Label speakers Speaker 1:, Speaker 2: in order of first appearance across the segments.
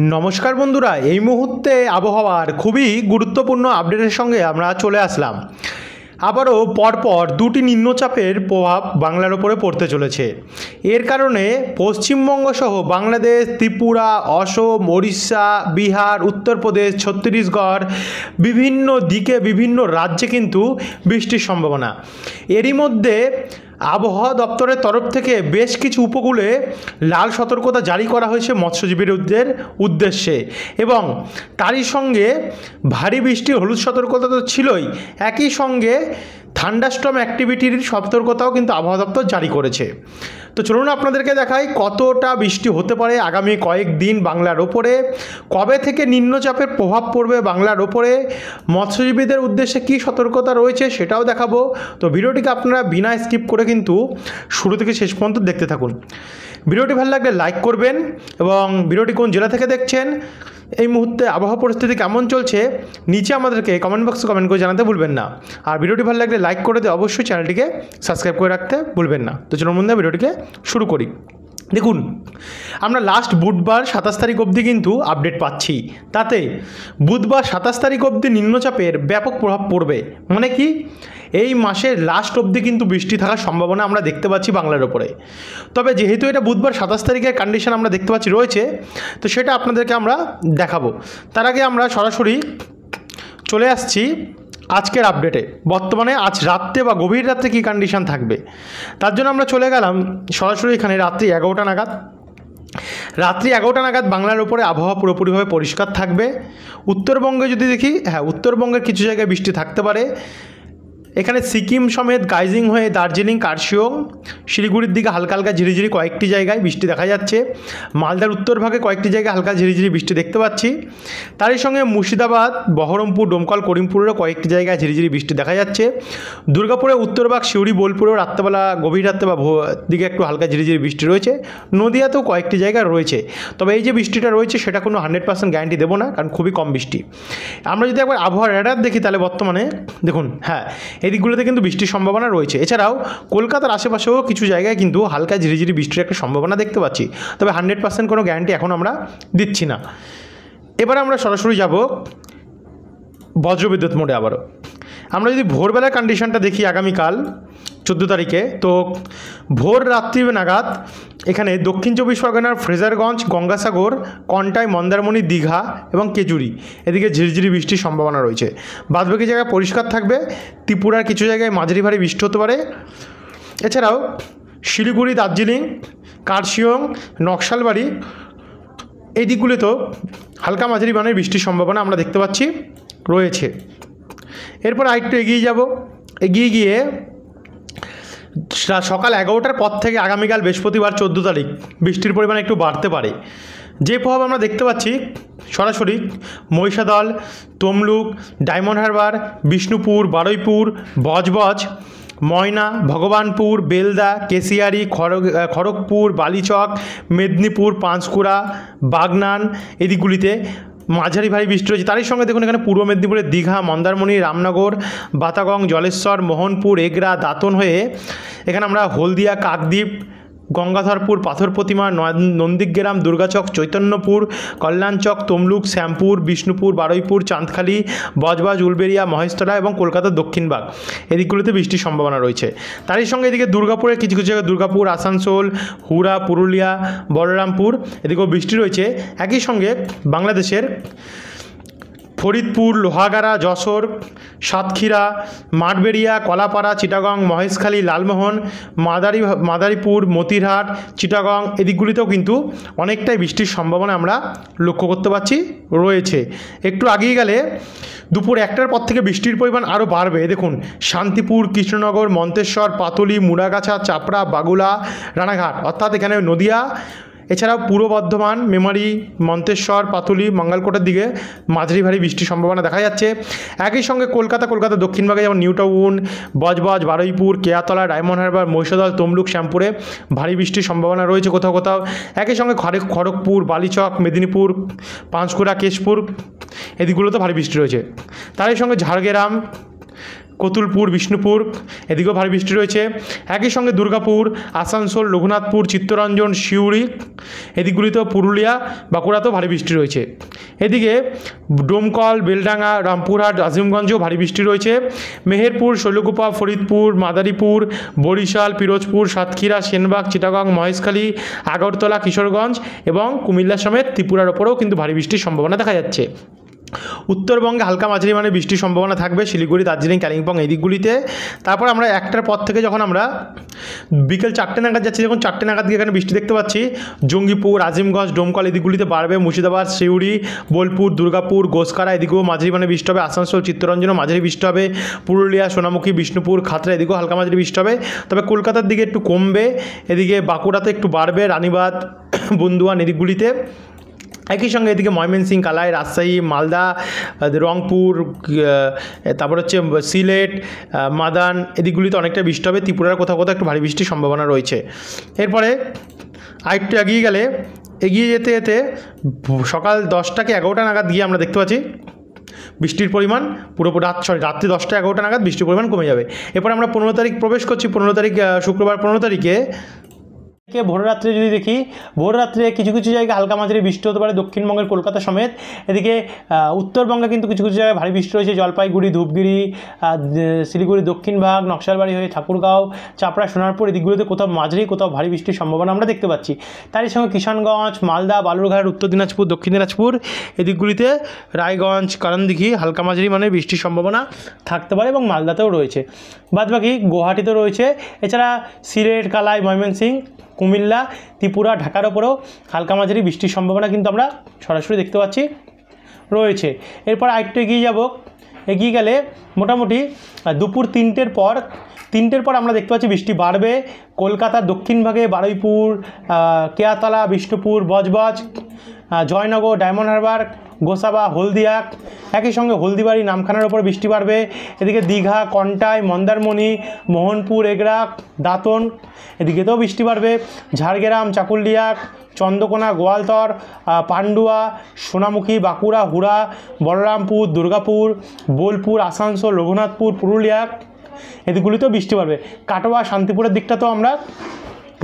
Speaker 1: নমস্কার বন্ধুরা, এই মুহূর্তে আবহাওয়ার খুবই গুরুত্বপূর্ণ আপডেটের সঙ্গে আমরা চলে আসলাম। আবারও পরপর দুটি নিম্নচাপের প্রভাব বাংলার ওপরে পড়তে চলেছে। এর কারণে পশ্চিমবঙ্গ সহ বাংলাদেশ, ত্রিপুরা, অসম, ওড়িশা, বিহার, উত্তরপ্রদেশ, ছত্তিশগড় বিভিন্ন দিকে বিভিন্ন রাজ্যে কিন্তু বৃষ্টির সম্ভাবনা। এরই মধ্যে আবহাওয়া দপ্তরের তরফ থেকে বেশ কিছু উপকূলে লাল সতর্কতা জারি করা হয়েছে মৎস্যজীবীদের উদ্দেশ্যে, এবং তারই সঙ্গে ভারী বৃষ্টির হলুদ সতর্কতা তো ছিলই, একই সঙ্গে থান্ডারস্টর্ম অ্যাক্টিভিটির সতর্কতাও কিন্তু আবহাওয়া দপ্তর জারি করেছে। তো চলুন আপনাদেরকে দেখাই কতটা বৃষ্টি হতে পারে আগামী কয়েকদিন বাংলার ওপরে, কবে থেকে নিম্নচাপের প্রভাব পড়বে বাংলার ওপরে, মৎস্যজীবীদের উদ্দেশ্যে কী সতর্কতা রয়েছে সেটাও দেখাবো। তো ভিডিওটিকে আপনারা বিনা স্কিপ করে কিন্তু শুরু থেকে শেষ পর্যন্ত দেখতে থাকুন। ভিডিওটি ভালো লাগলে লাইক করবেন, এবং ভিডিওটি কোন জেলা থেকে দেখছেন, এই মুহূর্তে আবহাওয়া পরিস্থিতি কেমন চলছে নিচে আমাদেরকে কমেন্ট বক্সে কমেন্ট করে জানাতে ভুলবেন না। আর ভিডিওটি ভালো লাগলে লাইক করে দিয়ে অবশ্যই চ্যানেলটিকে সাবস্ক্রাইব করে রাখতে ভুলবেন না। তো চলুন বন্ধুরা ভিডিওটিকে শুরু করি। দেখুন, আমরা লাস্ট বুধবার 27 তারিখ অবধি কিন্তু আপডেট পাচ্ছি, তাতে বুধবার 27 তারিখ অবধি নিম্নচাপের ব্যাপক প্রভাব পড়বে। মানে কি, এই মাসের লাস্ট অবধি কিন্তু বৃষ্টি থাকার সম্ভাবনা আমরা দেখতে পাচ্ছি বাংলার ওপরে। তবে যেহেতু এটা বুধবার 27 তারিখের কন্ডিশন আমরা দেখতে পাচ্ছি রয়েছে, তো সেটা আপনাদেরকে আমরা দেখাবো। তার আগে আমরা সরাসরি চলে আসছি আজকের আপডেটে। বর্তমানে আজ রাত্রে বা গভীর রাত্রে কী কন্ডিশন থাকবে, তার জন্য আমরা চলে গেলাম সরাসরি এখানে রাত্রি 11টা নাগাদ। রাত্রি 11টা নাগাদ বাংলার উপরে আবহাওয়া পুরোপুরিভাবে পরিষ্কার থাকবে। উত্তরবঙ্গে যদি দেখি, উত্তরবঙ্গের কিছু জায়গায় বৃষ্টি থাকতে পারে। এখানে সিকিম সমেত গাইজিং হয়ে দার্জিলিং, কার্শিয়ং, শিলিগুড়ির দিকে হালকা হালকা ঝিরিঝিরি কয়েকটি জায়গায় বৃষ্টি দেখা যাচ্ছে। মালদার উত্তরভাগে কয়েকটি জায়গায় হালকা ঝিরিঝিরি বৃষ্টি দেখতে পাচ্ছি। তারই সঙ্গে মুর্শিদাবাদ, বহরমপুর, ডোমকল, করিমপুরেরও কয়েকটি জায়গায় ঝিরিঝিরি বৃষ্টি দেখা যাচ্ছে। দুর্গাপুরের উত্তরভাগ, সিউড়ি, বোলপুরেও রাত্রেবেলা, গভীর রাত্রে বা দিকে একটু হালকা ঝিরিঝিরি বৃষ্টি রয়েছে। নদিয়াতেও কয়েকটি জায়গায় রয়েছে। তবে এই যে বৃষ্টিটা রয়েছে সেটা কোনো 100% গ্যারান্টি দেবো না, কারণ খুবই কম বৃষ্টি। আমরা যদি একবার আবহাওয়ার রেডার দেখি, তাহলে বর্তমানে দেখুন, এই দিকগুলোতে কিন্তু বৃষ্টির সম্ভাবনা রয়েছে। এছাড়াও কলকাতার আশেপাশেও কিছু জায়গায় কিন্তু হালকা ঝিরিঝিরি বৃষ্টির একটা সম্ভাবনা দেখতে পাচ্ছি। তবে 100% কোনো গ্যারান্টি এখন আমরা দিচ্ছি না। এবার আমরা সরাসরি যাব বজ্রবিদ্যুৎ মোডে। আবারও আমরা যদি ভোরবেলার কন্ডিশনটা দেখি আগামীকাল 14 তারিখে, তো ভোর রাত্রি নাগাদ এখানে দক্ষিণ 24 পরগনার ফ্রেজারগঞ্জ, গঙ্গাসাগর, কন্টাই, মন্দারমণি, দীঘা এবং কেজুরি এদিকে ঝিরিঝিরি বৃষ্টির সম্ভাবনা রয়েছে। বাদবাকি জায়গায় পরিষ্কার থাকবে। ত্রিপুরার কিছু জায়গায় মাঝারি ভারী বৃষ্টি হতে পারে। এছাড়াও শিলিগুড়ি, দার্জিলিং, কার্শিয়ং, নকশালবাড়ি এই দিকগুলিতেও হালকা মাঝারি মানের বৃষ্টির সম্ভাবনা আমরা দেখতে পাচ্ছি রয়েছে। এরপর আরেকটু এগিয়ে যাব। এগিয়ে গিয়ে সকাল 11টার পর থেকে আগামীকাল বৃহস্পতিবার 14 তারিখ বৃষ্টির পরিমাণ একটু বাড়তে পারে। যে প্রভাব আমরা দেখতে পাচ্ছি সরাসরি মহিষাদল, তমলুক, ডায়মন্ড হারবার, বিষ্ণুপুর, বারুইপুর, বজবজ, ময়না, ভগবানপুর, বেলদা, কেশিয়ারি, খড়গপুর, বালিচক, মেদিনীপুর, পাঁশকুড়া, বাগনান এদিকগুলিতে মাঝারি ভারী বৃষ্টি রয়েছে। তারই সঙ্গে দেখুন এখানে পূর্ব মেদিনীপুরের দীঘা, মন্দারমণি, রামনগর, বাতাগং, জলেশ্বর, মোহনপুর, এগরা, দাঁতন হয়ে এখানে আমরা হলদিয়া, কাকদ্বীপ, গঙ্গাধরপুর, পাথর প্রতিমা, নন্দীগ্রাম, দুর্গাচক, চৈতন্যপুর, কল্যাণচক, তমলুক, শ্যামপুর, বিষ্ণুপুর, বারুইপুর, চাঁদখালি, বজবজ, উলবেড়িয়া, মহেশতলা এবং কলকাতার দক্ষিণভাগ এদিকগুলোতে বৃষ্টির সম্ভাবনা রয়েছে। তারই সঙ্গে এদিকে দুর্গাপুরের কিছু কিছু জায়গায়, দুর্গাপুর, আসানসোল, হুড়া, পুরুলিয়া, বলরামপুর এদিকেও বৃষ্টি রয়েছে। একই সঙ্গে বাংলাদেশের ফরিদপুর, লোহাগাড়া, যশোর, সাতক্ষীরা, মাঠবেড়িয়া, কলাপাড়া, চিটাগং, মহেশখালী, লালমোহন, মাদারীপুর, মতিরহাট, চিটাগং এদিকগুলিতেও কিন্তু অনেকটাই বৃষ্টির সম্ভাবনা আমরা লক্ষ্য করতে পারছি রয়েছে। একটু আগিয়ে গেলে দুপুর 1টার পর থেকে বৃষ্টির পরিমাণ আরও বাড়বে। দেখুন শান্তিপুর, কৃষ্ণনগর, মন্তেশ্বর, পাতলি, মুড়াগাছা, চাপড়া, বাগুলা, রানাঘাট, অর্থাৎ এখানে নদিয়া, এছাড়াও পূর্ব বর্ধমান, মেমারি, মন্তেশ্বর, পাতুলি, মঙ্গলকোটের দিকে মাঝারি ভারী বৃষ্টির সম্ভাবনা দেখা যাচ্ছে। একই সঙ্গে কলকাতা দক্ষিণভাগে যেমন new town, Budge Budge, Baruipur, Keyatala, diamond Harbour, Mahishadal, Tamluk, শ্যামপুরে ভারী বৃষ্টির সম্ভাবনা রয়েছে কোথাও কোথাও। একই সঙ্গে খড়গপুর, বালিচক, মেদিনীপুর, পাঁশকুড়া, কেশপুর এদিকগুলোতে ভারী বৃষ্টি রয়েছে। তারই সঙ্গে ঝাড়গ্রাম, কতুলপুর, বিষ্ণুপুর এদিকেও ভারী বৃষ্টি রয়েছে। একই সঙ্গে দুর্গাপুর, আসানসোল, রঘুনাথপুর, চিত্তরঞ্জন, সিউড়ি এদিকগুলিতেও, পুরুলিয়া, বাঁকুড়াতেও ভারী বৃষ্টি রয়েছে। এদিকে ডোমকল, বেলডাঙ্গা, রামপুরহাট, আজিমগঞ্জেও ভারী বৃষ্টি রয়েছে। মেহেরপুর, শৈলকুপা, ফরিদপুর, মাদারীপুর, বরিশাল, পিরোজপুর, সাতক্ষীরা, সেনবাগ, চিটাগং, মহেশখালী, আগরতলা, কিশোরগঞ্জ এবং কুমিল্লা সমেত ত্রিপুরার ওপরেও কিন্তু ভারী বৃষ্টির সম্ভাবনা দেখা যাচ্ছে। উত্তরবঙ্গে হালকা মাঝারি মানে বৃষ্টির সম্ভাবনা থাকবে শিলিগুড়ি, দার্জিলিং, কালিম্পং এই দিকগুলিতে। তারপর আমরা 1টার পর থেকে যখন আমরা বিকেল 4টে নাগাদ যাচ্ছি, যখন 4টে নাগাদ গিয়ে এখানে বৃষ্টি দেখতে পাচ্ছি, জঙ্গিপুর, আজিমগঞ্জ, ডোমকল এই দিকগুলিতে বাড়বে। মুর্শিদাবাদ, সিউড়ি, বোলপুর, দুর্গাপুর, গোসকারা এদিকেও মাঝারি মানে বৃষ্টি হবে। আসানসোল, চিত্তরঞ্জনও মাঝারি বৃষ্টি হবে। পুরুলিয়া, সোনামুখী, বিষ্ণুপুর, খাতড়া এদিকেও হালকা মাঝারি বৃষ্টি হবে। তবে কলকাতার দিকে একটু কমবে, এদিকে বাঁকুড়াতে একটু বাড়বে, রানীবাঁধ, বন্দুয়ান এদিকগুলিতে। একই সঙ্গে এদিকে ময়মনসিংহ, কালাই, রাজশাহী, মালদা, রংপুর, তারপর হচ্ছে সিলেট, মাদান এদিকগুলিতে অনেকটা বৃষ্টি হবে। ত্রিপুরার কোথাও কোথাও একটু ভারী বৃষ্টির সম্ভাবনা রয়েছে। এরপরে আরেকটু এগিয়ে যেতে যেতে সকাল 10টা কি 11টা নাগাদ গিয়ে আমরা দেখতে পাচ্ছি বৃষ্টির পরিমাণ পুরোপুরি রাত্রি 10টা 11টা নাগাদ বৃষ্টির পরিমাণ কমে যাবে। এরপর আমরা 15 তারিখ প্রবেশ করছি। 15 তারিখ শুক্রবার 15 তারিখে ভোররাত্রে যদি দেখি, ভোররাত্রে কিছু কিছু জায়গায় হালকা মাঝারি বৃষ্টি হতে পারে দক্ষিণবঙ্গের কলকাতা সমেত। এদিকে উত্তরবঙ্গে কিন্তু কিছু কিছু জায়গায় ভারী বৃষ্টি রয়েছে। জলপাইগুড়ি, ধূপগুড়ি, শিলিগুড়ি দক্ষিণ ভাগ, নকশালবাড়ি হয়ে ঠাকুরগাঁও, চাপড়া, সোনারপুর এদিকগুলোতে কোথাও মাঝারি কোথাও ভারী বৃষ্টির সম্ভাবনা আমরা দেখতে পাচ্ছি। তারই সঙ্গে কিষানগঞ্জ, মালদা, বালুরঘাট, উত্তর দিনাজপুর, দক্ষিণ দিনাজপুর এদিকগুলিতে, রায়গঞ্জ, কারণদিঘি হালকা মাঝারি মানে বৃষ্টির সম্ভাবনা থাকতে পারে এবং মালদাতেও রয়েছে। বাদবাকি গুয়াহাটিতেও রয়েছে। এছাড়া সিলেট, কালাই, ময়মনসিংহ, কুমিল্লা, ত্রিপুরা, ঢাকার ওপরেও হালকা মাঝারি বৃষ্টির সম্ভাবনা কিন্তু আমরা সরাসরি দেখতে পাচ্ছি রয়েছে। এরপর আরেকটু এগিয়ে গেলে মোটামুটি দুপুর 3টের পর আমরা দেখতে পাচ্ছি বৃষ্টি বাড়বে। কলকাতার দক্ষিণ ভাগে বারুইপুর, কেয়াতলা, বিষ্ণুপুর, বজবজ, জয়নগর, ডায়মন্ড হারবার, গোসাবা, হলদিয়া, একই সঙ্গে হলদিবাড়ি, নামখানার ওপর বৃষ্টি বাড়বে। এদিকে দীঘা, কন্টাই, মন্দারমণি, মোহনপুর, এগরা, দাঁতন এদিকেতেও বৃষ্টি বাড়বে। ঝাড়গ্রাম, চাকুলিয়া, চন্দ্রকোনা, গোয়ালতর, পান্ডুয়া, সোনামুখী, বাঁকুড়া, হুড়া, বলরামপুর, দুর্গাপুর, বোলপুর, আসানসোল, রঘুনাথপুর, পুরুলিয়া এদিকগুলিতেও বৃষ্টি বাড়বে। কাটোয়া, শান্তিপুরের দিকটাতেও আমরা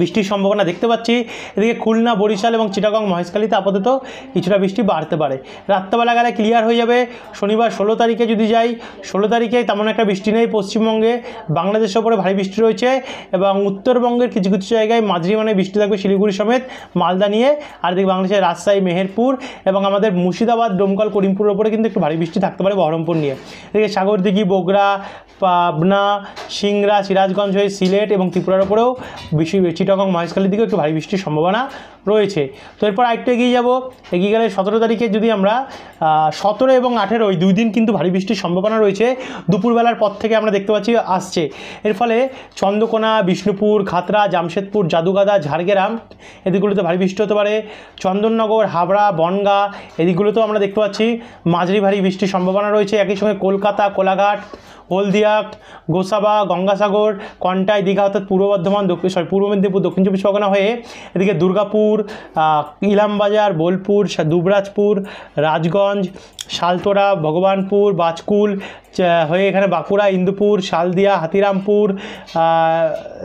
Speaker 1: বৃষ্টির সম্ভাবনা দেখতে পাচ্ছি। এদিকে খুলনা, বরিশাল এবং চিটাগং, মহেশখালীতে আপাতত কিছুটা বৃষ্টি বাড়তে পারে। রাত্রেবেলা গেলে ক্লিয়ার হয়ে যাবে। শনিবার 16 তারিখে যদি যাই, 16 তারিখে তেমন একটা বৃষ্টি নেই পশ্চিমবঙ্গে। বাংলাদেশের ওপরে ভারী বৃষ্টি রয়েছে এবং উত্তরবঙ্গের কিছু কিছু জায়গায় মাঝারি মানে বৃষ্টি থাকবে শিলিগুড়ি সমেত, মালদা নিয়ে। আর এদিকে বাংলাদেশের রাজশাহী, মেহেরপুর এবং আমাদের মুর্শিদাবাদ, ডোমকল, করিমপুরের ওপরে কিন্তু একটু ভারী বৃষ্টি থাকতে পারে বহরমপুর নিয়ে। এদিকে সাগরদিঘি, বগুড়া, পাবনা, সিংড়া, সিরাজগঞ্জ হয়ে সিলেট এবং ত্রিপুরার ওপরেও চিটাগং, মহেশখালীর দিকেও একটু ভারী বৃষ্টির সম্ভাবনা রয়েছে। তো এরপর আরেকটু এগিয়ে গেলে 17 তারিখে যদি আমরা 17 এবং 18 ওই 2 দিন কিন্তু ভারী বৃষ্টির সম্ভাবনা রয়েছে। দুপুরবেলার পর থেকে আমরা দেখতে পাচ্ছি আসছে। এর ফলে চন্দ্রকোনা, বিষ্ণুপুর, খাতড়া, জামশেদপুর, জাদুগাদা, ঝাড়গ্রাম এদিকগুলোতে ভারী বৃষ্টি হতে পারে। চন্দননগর, হাবড়া, বনগাঁ এদিকগুলোতেও আমরা দেখতে পাচ্ছি মাঝারি ভারী বৃষ্টির সম্ভাবনা রয়েছে। একই সঙ্গে কলকাতা, কোলাঘাট, হলদিয়া, গোসাবা, গঙ্গাসাগর, কন্টাই, দীঘা অর্থাৎ পূর্ব বর্ধমান, পূর্ব মেদিনীপুর, দক্ষিণ চব্বিশ পরগনা হয়ে এদিকে দুর্গাপুর, ইলামবাজার, বোলপুর, দুবরাজপুর, রাজগঞ্জ, শালতোড়া, ভগবানপুর, বাজকুল হয়ে এখানে বাঁকুড়া, ইন্দুপুর, শালদিয়া, হাতিরামপুর,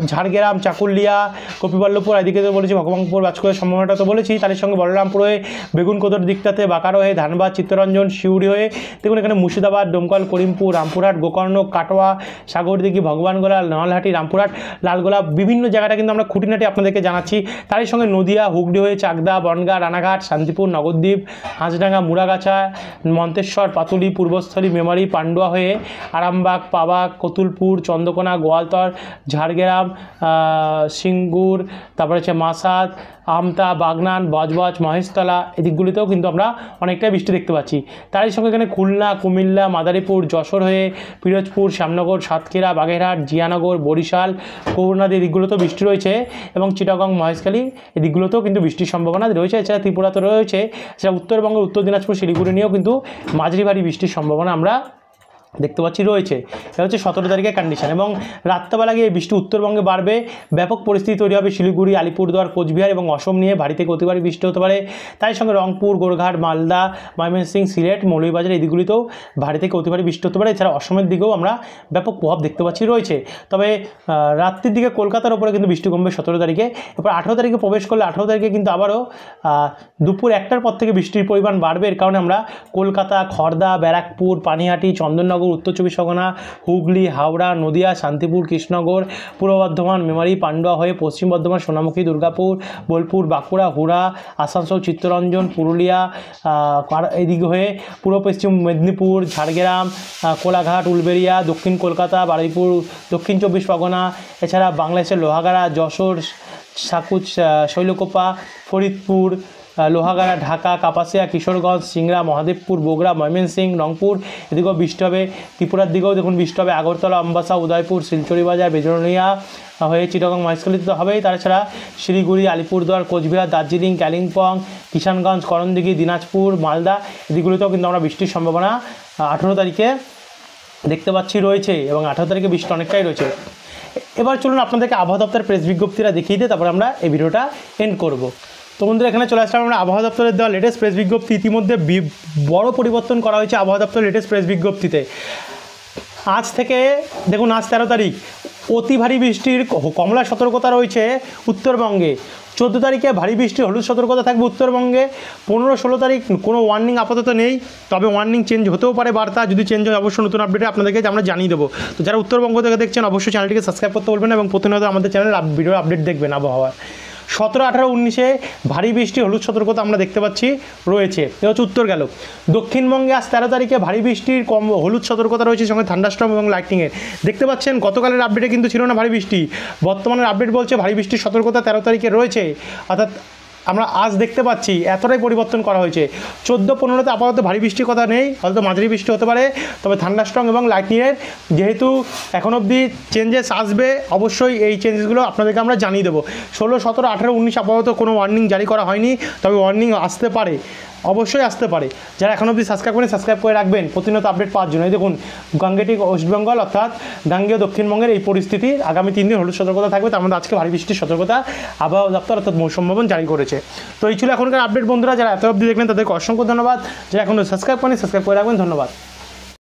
Speaker 1: ঝাড়গ্রাম, চাকুলিয়া, গোপীবল্লভপুর এদিকে তো বলেছি, ভগবানপুর, বাজকুলের সম্ভাবনাটা তো বলেছি। তার সঙ্গে বলরামপুর হয়ে বেগুনকোদর দিকটাতে, বাঁকারো হয়ে ধানবাদ, চিত্তরঞ্জন, সিউড়ি হয়ে দেখুন এখানে মুর্শিদাবাদ, ডোমকল, করিমপুর, রামপুরহাট, গোকর্ণ, কাটোয়া, সাগরদিঘি, ভগবানগোলা, নলহাটি, রামপুরহাট, লালগোলা বিভিন্ন জায়গাটা কিন্তু আমরা খুঁটিনাটি আপনাদেরকে জানাচ্ছি। তারই সঙ্গে নদিয়া, হুগলি হয়ে চাকদা, বনগাঁ, রানাঘাট, শান্তিপুর, নগরদ্বীপ, হাঁসডাঙ্গা, মুড়াগাছা, মন্তেশ্বর, পাতুলি, পূর্বস্থলী, মেমারি, পান্ডুয়া হয়ে আরামবাগ, পাবাগ, কতুলপুর, চন্দ্রকোনা, গোয়ালতর, ঝাড়গ্রাম, সিঙ্গুর, তারপরে হচ্ছে মাসাদ, আমতা, বাগনান, বজবজ, মহেশতলা এদিকগুলিতেও কিন্তু আমরা অনেকটাই বৃষ্টি দেখতে পাচ্ছি। তারই সঙ্গে এখানে খুলনা, কুমিল্লা, মাদারীপুর, যশোর হয়ে পিরোজপুর, শ্যামনগর, সাতক্ষীরা, বাগেরহাট, জিয়ানগর, বরিশাল, করুণাদি এদিকগুলোতেও বৃষ্টি রয়েছে এবং চিটাগং, মহেশখালী এদিকগুলোতেও কিন্তু বৃষ্টির সম্ভাবনা রয়েছে। এছাড়া ত্রিপুরাতে রয়েছে। এছাড়া উত্তরবঙ্গের উত্তর দিনাজপুর, শিলিগুড়ি নিয়েও কিন্তু মাঝারি ভারী বৃষ্টির সম্ভাবনা আমরা দেখতে পাচ্ছি রয়েছে। এটা হচ্ছে 17 তারিখের কন্ডিশন। এবং রাত্রেবেলা গিয়ে বৃষ্টি উত্তরবঙ্গে বাড়বে, ব্যাপক পরিস্থিতি তৈরি হবে শিলিগুড়ি, আলিপুরদুয়ার, কোচবিহার এবং অসম নিয়ে ভারী থেকে অতি ভারী বৃষ্টি হতে পারে। তাই সঙ্গে রংপুর, গোরঘাট, মালদা, ময়মনসিংহ, সিলেট, মৌলভীবাজার এই দিকগুলিতেও ভারী থেকে অতি ভারী বৃষ্টি হতে পারে। এছাড়া অসমের দিকেও আমরা ব্যাপক প্রভাব দেখতে পাচ্ছি রয়েছে। তবে রাত্রির দিকে কলকাতার ওপরে কিন্তু বৃষ্টি কমবে 17 তারিখে। এরপর 18 তারিখে প্রবেশ করলে 18 তারিখে কিন্তু আবারও দুপুর 1টার পর থেকে বৃষ্টির পরিমাণ বাড়বে। এর কারণে আমরা কলকাতা, খড়দা, ব্যারাকপুর, পানিহাটি, চন্দননগর, উত্তর চব্বিশ পরগনা, হুগলি, হাওড়া, নদিয়া, শান্তিপুর, কৃষ্ণনগর, পূর্ব বর্ধমান, মেমারি, পান্ডুয়া হয়ে পশ্চিম বর্ধমান, সোনামুখী, দুর্গাপুর, বোলপুর, বাঁকুড়া, হুড়া, আসানসোল, চিত্তরঞ্জন, পুরুলিয়া, এদিকে হয়ে পূর্ব পশ্চিম মেদিনীপুর, ঝাড়গ্রাম, কোলাঘাট, উলবেড়িয়া, দক্ষিণ কলকাতা, বারুইপুর, দক্ষিণ চব্বিশ পরগনা, এছাড়া বাংলাদেশের লোহাগাড়া, যশোর, সাকুচ, শৈলকুপা, ফরিদপুর, লোহাগাড়া, ঢাকা, কাপাসিয়া, কিশোরগঞ্জ, সিংড়া, মহাদেবপুর, বগুড়া, ময়মনসিংহ, রংপুর এদিকেও বৃষ্টি হবে। ত্রিপুরার দিকেও দেখুন বৃষ্টি হবে। আগরতলা, আমবাসা, উদয়পুর, শিলচরি বাজার, বেজরনিয়া হয়ে চিটাগং, মহেশখালী তো হবেই। তাছাড়া শিলিগুড়ি, আলিপুরদুয়ার, কোচবিহার, দার্জিলিং, কালিম্পং, কিষানগঞ্জ, করণদিঘি, দিনাজপুর, মালদা এদিকগুলিতেও কিন্তু আমরা বৃষ্টির সম্ভাবনা 18 তারিখে দেখতে পাচ্ছি রয়েছে। এবং 18 তারিখে বৃষ্টি অনেকটাই রয়েছে। এবার চলুন আপনাদেরকে আবহাওয়া দপ্তরের প্রেস বিজ্ঞপ্তিটা দেখিয়ে দিয়ে তারপরে আমরা এই ভিডিওটা এন্ড করব। তো বন্ধুরা এখানে চলে আসলাম আমরা আবহাওয়া দপ্তরের দেওয়া লেটেস্ট প্রেস বিজ্ঞপ্তি। ইতিমধ্যে বড় পরিবর্তন করা হয়েছে আবহাওয়া দপ্তরের লেটেস্ট প্রেস বিজ্ঞপ্তিতে। আজ থেকে দেখুন, আজ 13 তারিখ, অতি ভারী বৃষ্টির কমলা সতর্কতা রয়েছে উত্তরবঙ্গে। 14 তারিখে ভারী বৃষ্টির হলুদ সতর্কতা থাকবে উত্তরবঙ্গে। 15-16 তারিখ কোনো ওয়ার্নিং আপাতত নেই, তবে ওয়ার্নিং চেঞ্জ হতেও পারে। বার্তা যদি চেঞ্জ হয় অবশ্যই নতুন আপডেটে আপনাদেরকে আমরা জানিয়ে দেবো। তো যারা উত্তরবঙ্গ থেকে দেখছেন অবশ্যই চ্যানেলটিকে সাবস্ক্রাইব করতে বলবেন এবং প্রতিনিয়ত আমাদের চ্যানেলে ভিডিও আপডেট দেখবেন আবহাওয়ার। 17, 18, 19-এ ভারী বৃষ্টি হলুদ সতর্কতা আমরা দেখতে পাচ্ছি রয়েছে। এ হচ্ছে উত্তর গেল। দক্ষিণবঙ্গে আজ 13 তারিখে ভারী বৃষ্টির হলুদ সতর্কতা রয়েছে, সঙ্গে থান্ডারস্টর্ম এবং লাইটনিংয়ের। দেখতে পাচ্ছেন গতকালের আপডেটে কিন্তু ছিল না ভারী বৃষ্টি, বর্তমানের আপডেট বলছে ভারী বৃষ্টির সতর্কতা 13 তারিখে রয়েছে। অর্থাৎ আমরা আজ দেখতে পাচ্ছি এতটাই পরিবর্তন করা হয়েছে। 14-15-তে আপাতত ভারী বৃষ্টির কথা নেই, হয়তো মাঝারি বৃষ্টি হতে পারে। তবে থান্ডারস্টর্ম এবং লাইটনিংয়ের যেহেতু এখন অবধি চেঞ্জেস আসবে, অবশ্যই এই চেঞ্জেসগুলো আপনাদেরকে আমরা জানিয়ে দেবো। 16, 17, 18, 19 আপাতত কোনো ওয়ার্নিং জারি করা হয়নি, তবে ওয়ার্নিং আসতে পারে, অবশ্যই আসতে পারে। যারা এখন অবধি সাবস্ক্রাইব করেন সাবস্ক্রাইব করে রাখবেন প্রতিনিয়ত আপডেট পাওয়ার জন্য। এই দেখুন, গাঙ্গেটিক ওয়েস্টবেঙ্গল অর্থাৎ গাঙ্গেয় দক্ষিণবঙ্গের এই পরিস্থিতি আগামী 3 দিন হলুদ সতর্কতা থাকবে। তার মধ্যে আজকে ভারী বৃষ্টির সতর্কতা আবহাওয়া দপ্তর অর্থাৎ মৌসুম ভবন জারি করেছে। তো এই ছিল এখনকার আপডেট বন্ধুরা। যারা এত অবধি দেখলেন তাদেরকে অসংখ্য ধন্যবাদ। যারা এখনও সাবস্ক্রাইব করেন সাবস্ক্রাইব করে রাখবেন। ধন্যবাদ।